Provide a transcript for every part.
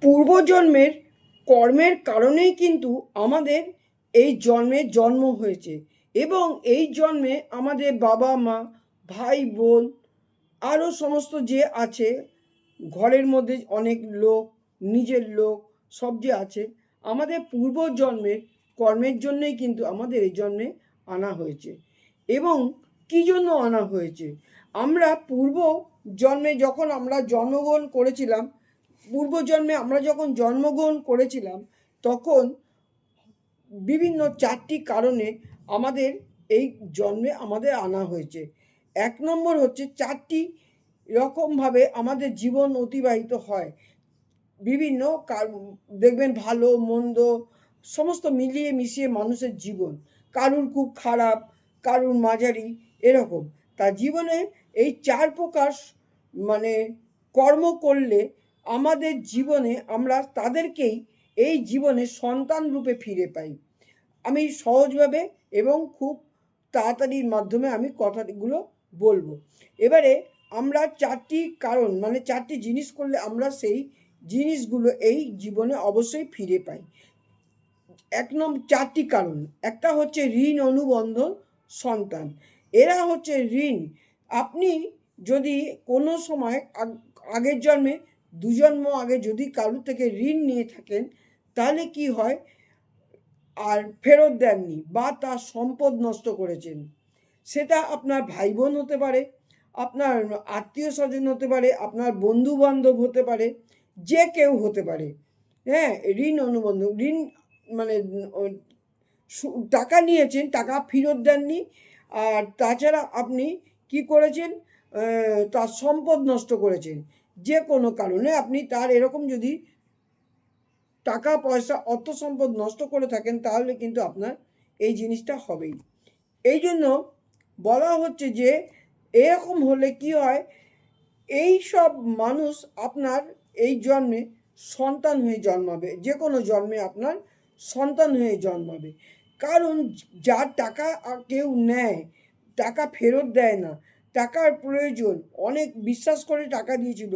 পূর্বজন্মের কর্মের কারণেই কিন্তু আমাদের এই জন্মে জন্ম হয়েছে এবং এই জন্মে আমাদের বাবা মা ভাই বোন আরও সমস্ত যে আছে ঘরের মধ্যে অনেক লোক নিজের লোক সব যে আছে আমাদের পূর্বজন্মের কর্মের জন্যই কিন্তু আমাদের এই জন্মে আনা হয়েছে। এবং কী জন্য আনা হয়েছে, আমরা পূর্ব জন্মে যখন আমরা জন্মগ্রহণ করেছিলাম, পূর্বজন্মে আমরা যখন জন্মগ্রহণ করেছিলাম তখন বিভিন্ন 4টি কারণে আমাদের এই জন্মে আমাদের আনা হয়েছে। 1 নম্বর হচ্ছে 4টি রকমভাবে আমাদের জীবন অতিবাহিত হয়। বিভিন্ন দেখবেন ভালো মন্দ সমস্ত মিলিয়ে মিশিয়ে মানুষের জীবন, কারুর খুব খারাপ, কারুর মাঝারি, এরকম। তার জীবনে এই 4 প্রকার মানে কর্ম করলে আমাদের জীবনে আমরা তাদেরকেই এই জীবনে সন্তান রূপে ফিরে পাই। আমি সহজভাবে এবং খুব তাড়াতাড়ির মাধ্যমে আমি কথাগুলো বলবো। এবারে আমরা 4টি কারণ মানে 4টি জিনিস করলে আমরা সেই জিনিসগুলো এই জীবনে অবশ্যই ফিরে পাই। 4টি কারণ। একটা হচ্ছে ঋণ অনুবন্ধ সন্তান। এরা হচ্ছে ঋণ। আপনি যদি কোনো সময় আগের জন্মে 2 জন্ম আগে যদি কারুর থেকে ঋণ নিয়ে থাকেন তাহলে কি হয়, আর ফেরত দেননি বা তার সম্পদ নষ্ট করেছেন, সেটা আপনার ভাই বোন হতে পারে, আপনার আত্মীয় স্বজন হতে পারে, আপনার বন্ধু বান্ধব হতে পারে, যে কেউ হতে পারে। হ্যাঁ, ঋণ অনুবন্ধ ঋণ মানে টাকা নিয়েছেন, টাকা ফেরত দেননি, আর তাছাড়া আপনি কি করেছেন, তার সম্পদ নষ্ট করেছেন। যে কোনো কারণে আপনি তার এরকম যদি টাকা পয়সা অর্থ সম্পদ নষ্ট করে থাকেন তাহলে কিন্তু আপনার এই জিনিসটা হবেই। এই জন্য বলা হচ্ছে যে এরকম হলে কি হয়, এই সব মানুষ আপনার এই জন্মে সন্তান হয়ে জন্মাবে, যে কোনো জন্মে আপনার সন্তান হয়ে জন্মাবে। কারণ যার টাকা কেউ নেয়, টাকা ফেরত দেয় না, টাকার প্রয়োজন, অনেক বিশ্বাস করে টাকা দিয়েছিল,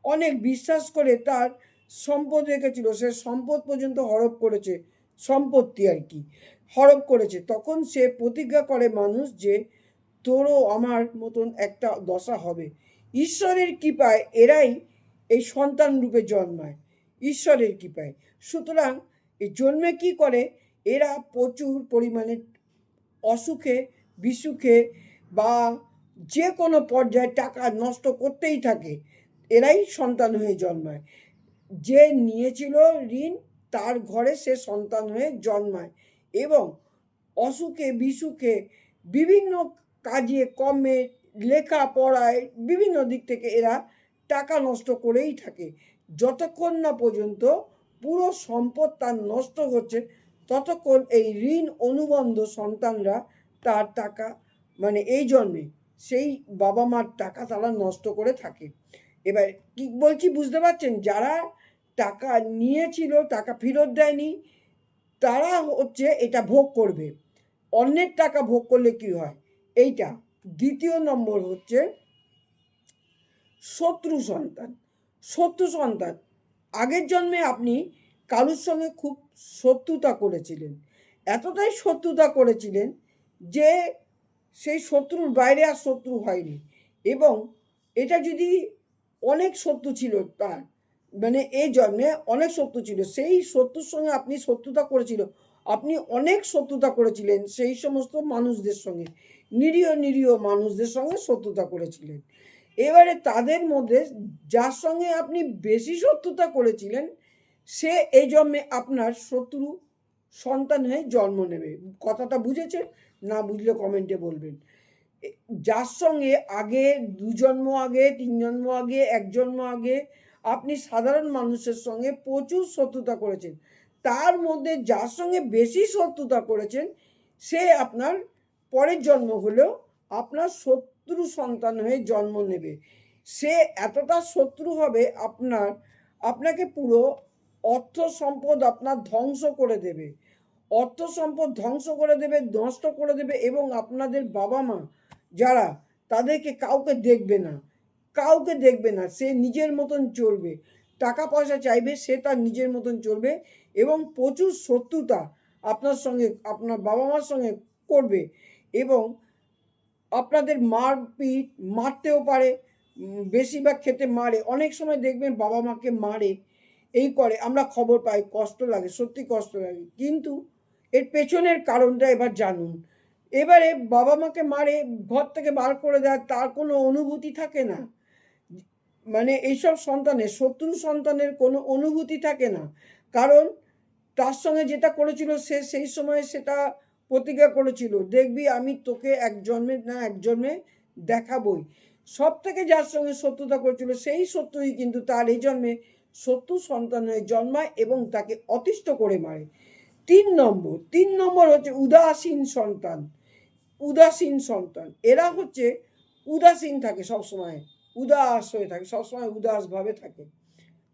অনেক বিশ্বাস করে তার সম্পদ রেখেছিল, সে সম্পদ পর্যন্ত হড়প করেছে, সম্পত্তি আর কি হড়প করেছে, তখন সে প্রতিজ্ঞা করে মানুষ যে তোরও আমার মতন একটা দশা হবে। ঈশ্বরের কৃপায় এরাই এই সন্তান রূপে জন্মায়, ঈশ্বরের কৃপায়। সুতরাং এই জন্মে কি করে, এরা প্রচুর পরিমাণে অসুখে বিসুখে বা যে কোনো পর্যায়ে টাকা নষ্ট করতেই থাকে, এরাই সন্তান হয়ে জন্মায়। যে নিয়েছিল ঋণ তার ঘরে সে সন্তান হয়ে জন্মায় এবং অসুখে বিসুখে বিভিন্ন কাজে কর্মে লেখাপড়ায় বিভিন্ন দিক থেকে এরা টাকা নষ্ট করেই থাকে। যতক্ষণ না পর্যন্ত পুরো সম্পদ তার নষ্ট হচ্ছে ততক্ষণ এই ঋণ অনুবন্ধ সন্তানরা তার টাকা মানে এই জন্মে সেই বাবা মার টাকা তারা নষ্ট করে থাকে। এবার কি বলছি বুঝতে পারছেন, যারা টাকা নিয়েছিল টাকা ফেরত দেয়নি তারা হচ্ছে এটা ভোগ করবে। অন্যের টাকা ভোগ করলে কি হয় এইটা। 2য় নম্বর হচ্ছে শত্রু সন্তান। শত্রু সন্তান, আগের জন্মে আপনি কারুর সঙ্গে খুব শত্রুতা করেছিলেন, এতটাই শত্রুতা করেছিলেন যে সেই শত্রুর বাইরে আর শত্রু হয়নি, এবং এটা যদি অনেক শত্রু ছিল তার মানে এই জন্মে অনেক শত্রু ছিল, সেই শত্রুর সঙ্গে আপনি শত্রুতা করেছিল, আপনি অনেক শত্রুতা করেছিলেন সেই সমস্ত মানুষদের সঙ্গে, নিরীহ নিরীহ মানুষদের সঙ্গে শত্রুতা করেছিলেন। এবারে তাদের মধ্যে যার সঙ্গে আপনি বেশি শত্রুতা করেছিলেন সে এই জন্মে আপনার শত্রু সন্তান হয়ে জন্ম নেবে। কথাটা বুঝেছেন? না বুঝলে কমেন্টে বলবেন। যার সঙ্গে আগে 2 জন্ম আগে 3 জন্ম আগে 1 জন্ম আগে আপনি সাধারণ মানুষের সঙ্গে প্রচুর শত্রুতা করেছেন, তার মধ্যে যার সঙ্গে বেশি শত্রুতা করেছেন সে আপনার পরের জন্ম হলেও আপনার শত্রু সন্তান হয়ে জন্ম নেবে। সে এতটা শত্রু হবে আপনাকে পুরো অর্থ সম্পদ আপনার ধ্বংস করে দেবে, অর্থ সম্পদ ধ্বংস করে দেবে, নষ্ট করে দেবে, এবং আপনাদের বাবা মা যারা তাদেরকে কাউকে দেখবে না, কাউকে দেখবে না, সে নিজের মতন চলবে। টাকা পয়সা চাইবে, সে তার নিজের মতন চলবে এবং প্রচুর শত্রুতা আপনার সঙ্গে, আপনার বাবা মার সঙ্গে করবে এবং আপনাদের মারপিট, মারতেও পারে, বেশিরভাগ ক্ষেত্রে মারে। অনেক সময় দেখবেন বাবা মাকে মারে, এই করে, আমরা খবর পাই, কষ্ট লাগে, সত্যি কষ্ট লাগে। কিন্তু এর পেছনের কারণটা এবার জানুন। এবারে বাবা মাকে মারে, ঘর থেকে বার করে দেয়, তার কোনো অনুভূতি থাকে না। মানে এইসব সন্তানের, শত্রু সন্তানের কোনো অনুভূতি থাকে না, কারণ তার সঙ্গে যেটা করেছিল সে সেই সময় সেটা প্রতিজ্ঞা করেছিল, দেখবি আমি তোকে এক জন্মে না এক জন্মে দেখাবই। সব থেকে যার সঙ্গে শত্রুতা করেছিল সেই শত্রুই কিন্তু তার এই জন্মে শত্রু সন্তান হয়ে জন্মায় এবং তাকে অতিষ্ঠ করে মারে। 3 নম্বর হচ্ছে উদাসীন সন্তান। উদাসীন সন্তান, এরা হচ্ছে উদাসীন থাকে, সবসময় উদাস হয়ে থাকে, সবসময় উদাসভাবে থাকে।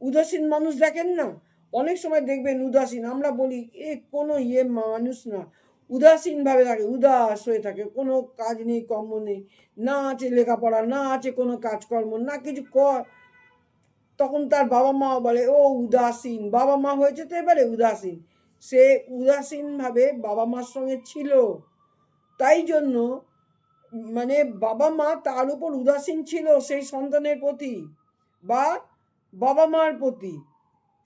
উদাসীন মানুষ দেখেন না, অনেক সময় দেখবেন উদাসীন, আমরা বলি এ কোনো মানুষ না, উদাসীনভাবে থাকে, উদাস হয়ে থাকে, কোনো কাজ নেই, কর্ম নেই, না আছে লেখাপড়া, না আছে কোনো কাজকর্ম, না কিছু কর। তখন তার বাবা মাও বলে ও উদাসীন, বাবা মা হয়েছে তো এবারে উদাসীন। সে উদাসীনভাবে বাবা মার সঙ্গে ছিল, তাই জন্য মানে বাবা মা তার উপর উদাসীন ছিল সেই সন্তানের প্রতি বা বাবা মার প্রতি।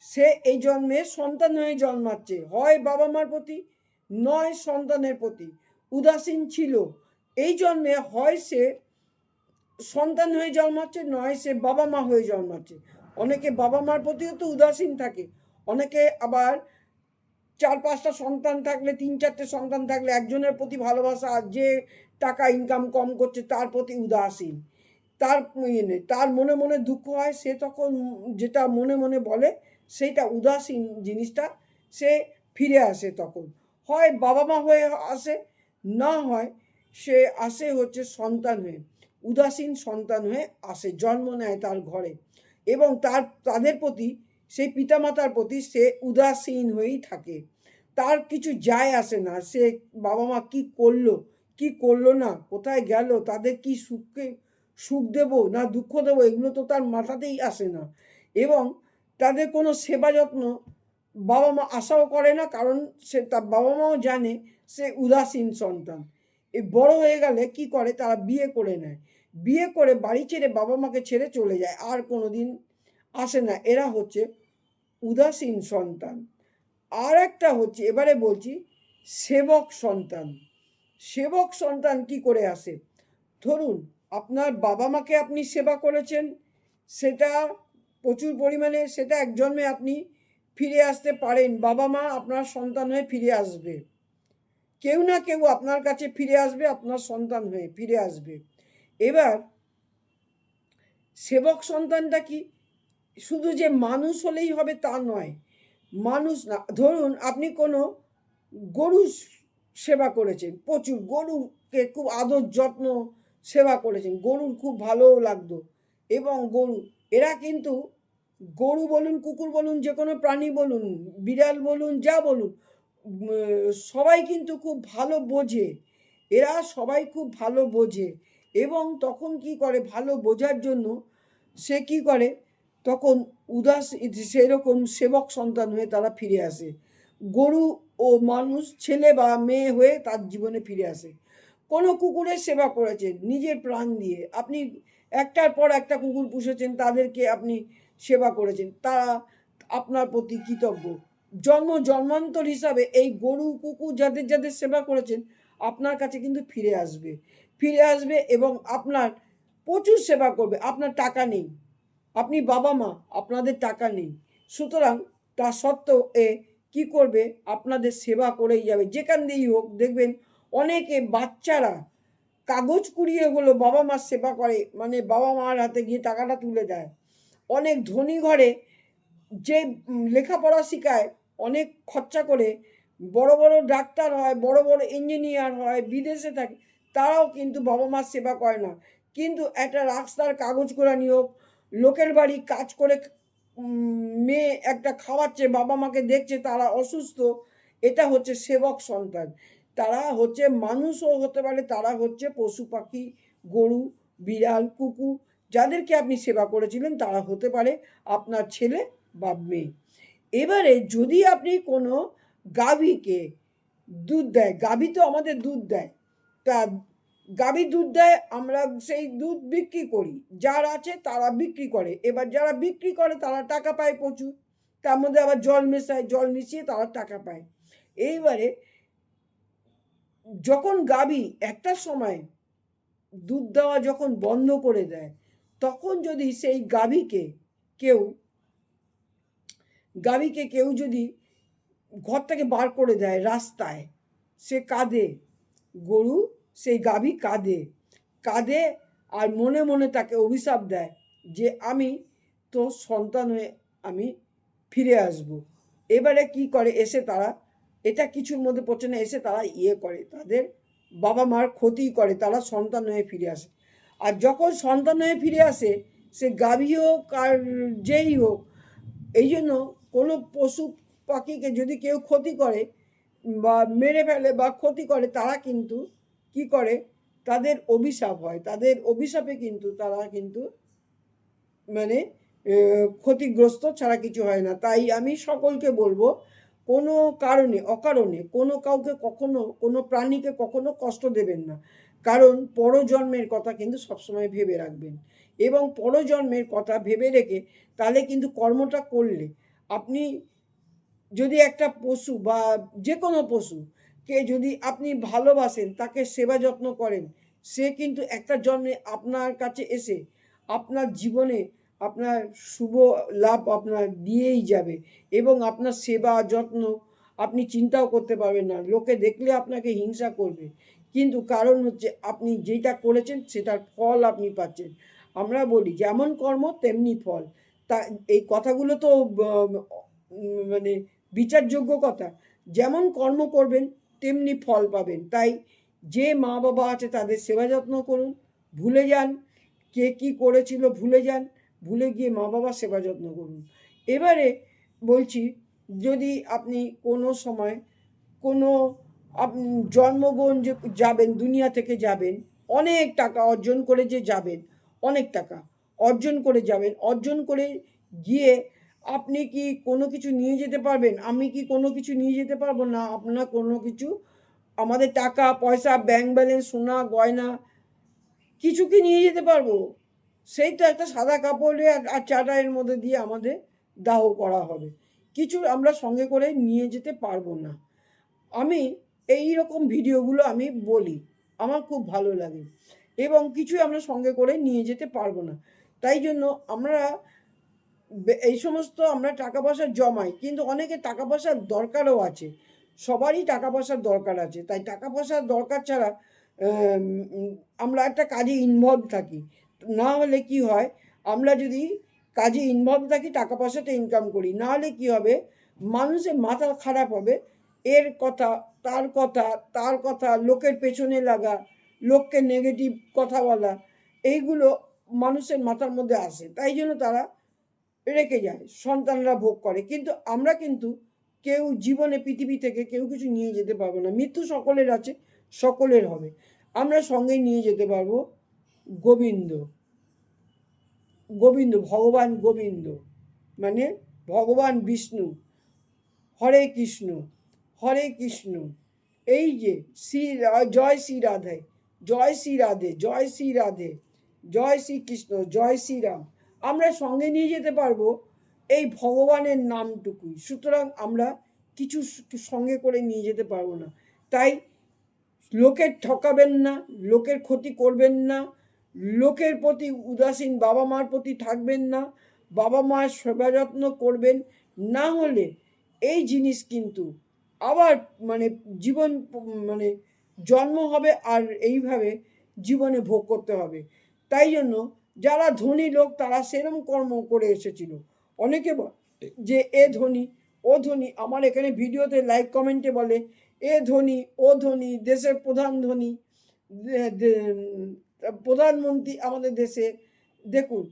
সে এই জন্মে সন্তান হয়ে জন্মাচ্ছে, হয় বাবা মার প্রতি নয় সন্তানের প্রতি উদাসীন ছিল। এই জন্মে হয় সে সন্তান হয়ে জন্মাচ্ছে, নয় সে বাবা মা হয়ে জন্মাচ্ছে। অনেকে বাবা মার প্রতিও তো উদাসীন থাকে, অনেকে আবার 4-5টা সন্তান থাকলে, 3-4টে সন্তান থাকলে একজনের প্রতি ভালোবাসা, আর যে টাকা ইনকাম কম করছে তার প্রতি উদাসীন, তার তার মনে মনে দুঃখ হয়, সে তখন যেটা মনে মনে বলে সেইটা উদাসীন জিনিসটা সে ফিরে আসে, তখন হয় বাবা মা হয়ে আসে, না হয় সে আসে হচ্ছে সন্তান হয়ে, উদাসীন সন্তান হয়ে আসে, জন্ম নেয় তার ঘরে এবং তাদের প্রতি, সেই পিতামাতার প্রতি সে উদাসীন হয়েই থাকে। তার কিছু যায় আসে না, সে বাবা মা কী করলো কি করলো না, কোথায় গেল, তাদের কি সুখ দেব না দুঃখ দেবো, এগুলো তো তার মাথাতেই আসে না। এবং তাদের কোনো সেবা যত্ন বাবা মা আশাও করে না, কারণ সে তার বাবা মাও জানে সে উদাসীন সন্তান। এই বড় হয়ে গেলে কি করে, তারা বিয়ে করে নেয়, বিয়ে করে বাড়ি ছেড়ে বাবা মাকে ছেড়ে চলে যায়, আর কোনো দিন আসে না। এরা হচ্ছে উদাসীন সন্তান। আর একটা হচ্ছে, এবারে বলছি, সেবক সন্তান। সেবক সন্তান কি করে আসে? ধরুন আপনার বাবা মাকে আপনি সেবা করেছেন, সেটা প্রচুর পরিমাণে, সেটা এক জন্মে আপনি ফিরে আসতে পারেন, বাবা মা আপনার সন্তান হয়ে ফিরে আসবে, কেউ না কেউ আপনার কাছে ফিরে আসবে, আপনার সন্তান হয়ে ফিরে আসবে। এবার সেবক সন্তানটা কি শুধু যে মানুষ হলেই হবে তা নয়, মানুষ না, ধরুন আপনি কোনো গরু সেবা করেছেন, প্রচুর গরুকে খুব আদর যত্ন সেবা করেছেন, গরুর খুব ভালো লাগতো এবং এরা কিন্তু গরু বলুন, কুকুর বলুন, যে কোনো প্রাণী বলুন, বিড়াল বলুন, যা বলুন, সবাই কিন্তু খুব ভালো বোঝে, এরা সবাই খুব ভালো বোঝে এবং তখন কি করে, ভালো বোঝার জন্য সে কি করে, তখন সেরকম সেবক সন্তান হয়ে তারা ফিরে আসে, গরু ও মানুষ, ছেলে বা মেয়ে হয়ে তার জীবনে ফিরে আসে। কোনো কুকুরের সেবা করেছেন নিজের প্রাণ দিয়ে, আপনি একটার পর একটা কুকুর পুষেছেন, তাদেরকে আপনি সেবা করেছেন, তারা আপনার প্রতি কৃতজ্ঞ। জন্মান্তর হিসাবে এই গরু কুকুর যাদের যাদের সেবা করেছেন আপনার কাছে কিন্তু ফিরে আসবে এবং আপনার প্রচুর সেবা করবে। আপনার টাকা নেই, আপনি বাবা মা, আপনাদের টাকা নেই, সুতরাং তা সত্ত্বেও কি করবে, আপনাদের সেবা করেই যাবে, যেখান দিয়েই হোক। দেখবেন অনেকে বাচ্চারা কাগজ কুড়িয়ে হলো বাবা মার সেবা করে, মানে বাবা মার হাতে গিয়ে টাকাটা তুলে দেয়। অনেক ধনী ঘরে যে লেখাপড়া শেখায়, অনেক খরচা করে বড় বড় ডাক্তার হয়, বড় বড় ইঞ্জিনিয়ার হয়, বিদেশে থাকে, তারাও কিন্তু বাবা মার সেবা করে না। কিন্তু একটা রাস্তার কাগজ করে নিয়োগ, লোকের বাড়ি কাজ করে মেয়ে একটা খাওয়াচ্ছে, বাবা মাকে দেখছে, তারা অসুস্থ, এটা হচ্ছে সেবক সন্তান। তারা হচ্ছে মানুষও হতে পারে, তারা হচ্ছে পশু পাখি, গরু, বিড়াল, কুকুর, যাদেরকে আপনি সেবা করেছিলেন তারা হতে পারে আপনার ছেলে বা মেয়ে। এবারে যদি আপনি কোনো গাভীকে দুধ দেয়, গাভী তো আমাদের দুধ দেয়, তা গাভী দুধ দেয়, আমরা সেই দুধ বিক্রি করি, যার আছে তারা বিক্রি করে। এবার যারা বিক্রি করে তারা টাকা পায় প্রচুর, তার মধ্যে আবার জল মেশায়, জল মিশিয়ে তারা টাকা পায়। এইবারে যখন গাভী একটা সময় দুধ দেওয়া যখন বন্ধ করে দেয়, তখন যদি সেই কেউ গাভীকে কেউ যদি ঘর থেকে বার করে দেয় রাস্তায়, সে কাঁদে, গরু সেই গাভী কাঁদে কাঁদে আর মনে মনে তাকে অভিশাপ দেয় যে আমি তো সন্তান হয়ে আমি ফিরে আসব। এবারে কি করে, এসে তারা, এটা কিছুর মধ্যে পড়ছে না, এসে তারা করে, তাদের বাবা মার ক্ষতি করে, তারা সন্তান হয়ে ফিরে আসে। আর যখন সন্তান হয়ে ফিরে আসে, সে গাভী হোক আর যেই হোক, এই জন্য কোনো পশু পাখিকে যদি কেউ ক্ষতি করে বা মেরে ফেলে বা ক্ষতি করে, তারা কিন্তু কি করে, তাদের অভিশাপ হয়, তাদের অভিশাপে কিন্তু তারা কিন্তু মানে ক্ষতিগ্রস্ত ছাড়া কিছু হয় না। তাই আমি সকলকে বলবো, কোনো কারণে অকারণে কোনো কাউকে কখনো, কোনো প্রাণীকে কখনো কষ্ট দেবেন না, কারণ পরজন্মের কথা কিন্তু সবসময় ভেবে রাখবেন। এবং পরজন্মের কথা ভেবে রেখে তাহলে কিন্তু কর্মটা করলে, আপনি যদি একটা পশু বা যে কোনো পশুকে যদি আপনি ভালোবাসেন, তাকে সেবা যত্ন করেন, সে কিন্তু একটা জন্মে আপনার কাছে এসে আপনার জীবনে আপনার শুভ লাভ আপনার দিয়েই যাবে। এবং আপনার সেবা যত্ন আপনি চিন্তাও করতে পারবেন না, লোকে দেখলে আপনাকে হিংসা করবে, কিন্তু কারণ হচ্ছে আপনি যেটা করেছেন সেটার ফল আপনি পাচ্ছেন। আমরা বলি যেমন কর্ম তেমনি ফল, তা এই কথাগুলো তো মানে বিচারযোগ্য কথা। যেমন কর্ম করবেন তেমনি ফল পাবেন। তাই যে মা বাবা আছে তাদের সেবা যত্ন করুন, ভুলে যান কে কী করেছিল, ভুলে যান, ভুলে গিয়ে মা বাবার সেবা যত্ন করুন। এবারে বলছি, যদি আপনি কোনো সময় কোনো জন্মগ্রহণ যে যাবেন, দুনিয়া থেকে যাবেন, অনেক টাকা অর্জন করে যে যাবেন, অনেক টাকা অর্জন করে যাবেন, অর্জন করে গিয়ে আপনি কি কোনো কিছু নিয়ে যেতে পারবেন? আমি কি কোনো কিছু নিয়ে যেতে পারবো না? আপনার কোনো কিছু, আমাদের টাকা পয়সা, ব্যাংক ব্যালেন্স, সোনা গয়না কিছু কি নিয়ে যেতে পারবো? সেই তো একটা সাদা কাপড়ে আর চাটাইয়ের মধ্যে দিয়ে আমাদের দাহ করা হবে, কিছু আমরা সঙ্গে করে নিয়ে যেতে পারবো না। আমি এই রকম ভিডিওগুলো আমি বলি, আমার খুব ভালো লাগে, এবং কিছুই আমরা সঙ্গে করে নিয়ে যেতে পারবো না। তাই জন্য আমরা এই সমস্ত আমরা টাকা পয়সা জমাই, কিন্তু অনেকে টাকা পয়সার দরকারও আছে, সবারই টাকা পয়সার দরকার আছে। তাই টাকা পয়সার দরকার ছাড়া আমরা একটা কাজে ইনভলভ থাকি, না হলে কি হয়, আমরা যদি কাজে ইনভলভ থাকি টাকা পয়সাটা ইনকাম করি, না হলে কি হবে, মানুষের মাথা খারাপ হবে, এর কথা তার কথা তার কথা, লোকের পেছনে লাগা, লোককে নেগেটিভ কথা বলা, এইগুলো মানুষের মাথার মধ্যে আসে। তাই জন্য তারা রেখে যায়, সন্তানরা ভোগ করে। কিন্তু আমরা কিন্তু কেউ জীবনে পৃথিবী থেকে কেউ কিছু নিয়ে যেতে পারবো না, মৃত্যু সকলের আছে, সকলের হবে। আমরা সঙ্গে নিয়ে যেতে পারবো গোবিন্দ, গোবিন্দ ভগবান গোবিন্দ, মানে ভগবান বিষ্ণু। হরে কৃষ্ণ, হরে কৃষ্ণ। এই যে শ্রী, জয় শ্রী রাধে, জয় শ্রী রাধে, জয় শ্রী রাধে, জয় শ্রী কৃষ্ণ, জয় শ্রীরাম, আমরা সঙ্গে নিয়ে যেতে পারবো এই ভগবানের নামটুকুই। সুতরাং আমরা কিছু সঙ্গে করে নিয়ে যেতে পারবো না। তাই লোকের ঠকাবেন না, লোকের ক্ষতি করবেন না, লোকের প্রতি উদাসীন বাবা মার প্রতি থাকবেন না, বাবা মার সেবা যত্ন করবেন, না হলে এই জিনিস কিন্তু আবার মানে জীবন মানে জন্ম হবে আর এইভাবে জীবনে ভোগ করতে হবে। তাই জন্য যারা ধনী লোক তারা সেরম কর্ম করে এসেছিল। অনেকে যে এ ধনী ও ধনী, আমার এখানে ভিডিওতে লাইক কমেন্টে বলে এ ধনী ও ধনী, দেশের প্রধান ধনী, প্রধানমন্ত্রী আমাদের দেশে, দেখুন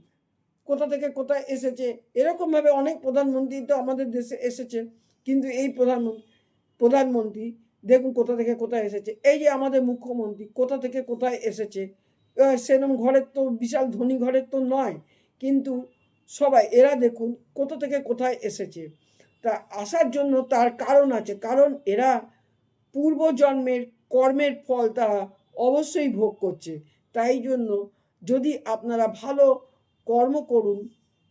কোথা থেকে কোথায় এসেছে। এরকমভাবে অনেক প্রধানমন্ত্রী তো আমাদের দেশে এসেছে, কিন্তু এই প্রধানমন্ত্রী দেখুন কোথা থেকে কোথায় এসেছে। এই যে আমাদের মুখ্যমন্ত্রী কোথা থেকে কোথায় এসেছে, সেরকম ঘরের তো, বিশাল ধনী ঘরের তো নয়, কিন্তু সবাই এরা দেখুন কোথা থেকে কোথায় এসেছে। তা আসার জন্য তার কারণ আছে, কারণ এরা পূর্বজন্মের কর্মের ফল তারা অবশ্যই ভোগ করছে। তাই জন্য যদি আপনারা ভালো কর্ম করুন,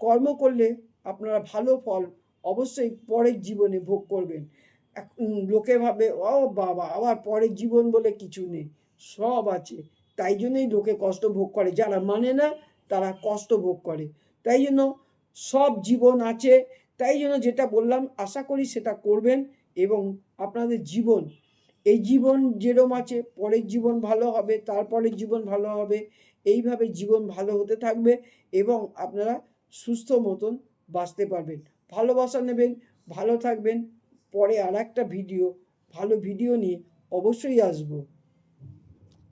কর্ম করলে আপনারা ভালো ফল অবশ্যই পরের জীবনে ভোগ করবেন। লোকে ভাবে ও বাবা, আবার পরের জীবন বলে কিছু নেই, সব আছে। তাই জন্যই লোকে কষ্ট ভোগ করে, যারা মানে না তারা কষ্ট ভোগ করে। তাই জন্য সব জীবন আছে। তাই জন্য যেটা বললাম আশা করি সেটা করবেন, এবং আপনাদের জীবন, এই জীবন যেরম আছে পরের জীবন ভালো হবে, তারপরের জীবন ভালো হবে, এইভাবে জীবন ভালো হতে থাকবে এবং আপনারা সুস্থ মতন বাঁচতে পারবেন। ভালোবাসা নেবেন, ভালো থাকবেন। পরে আর একটা ভিডিও, ভালো ভিডিও নিয়ে অবশ্যই আসবো।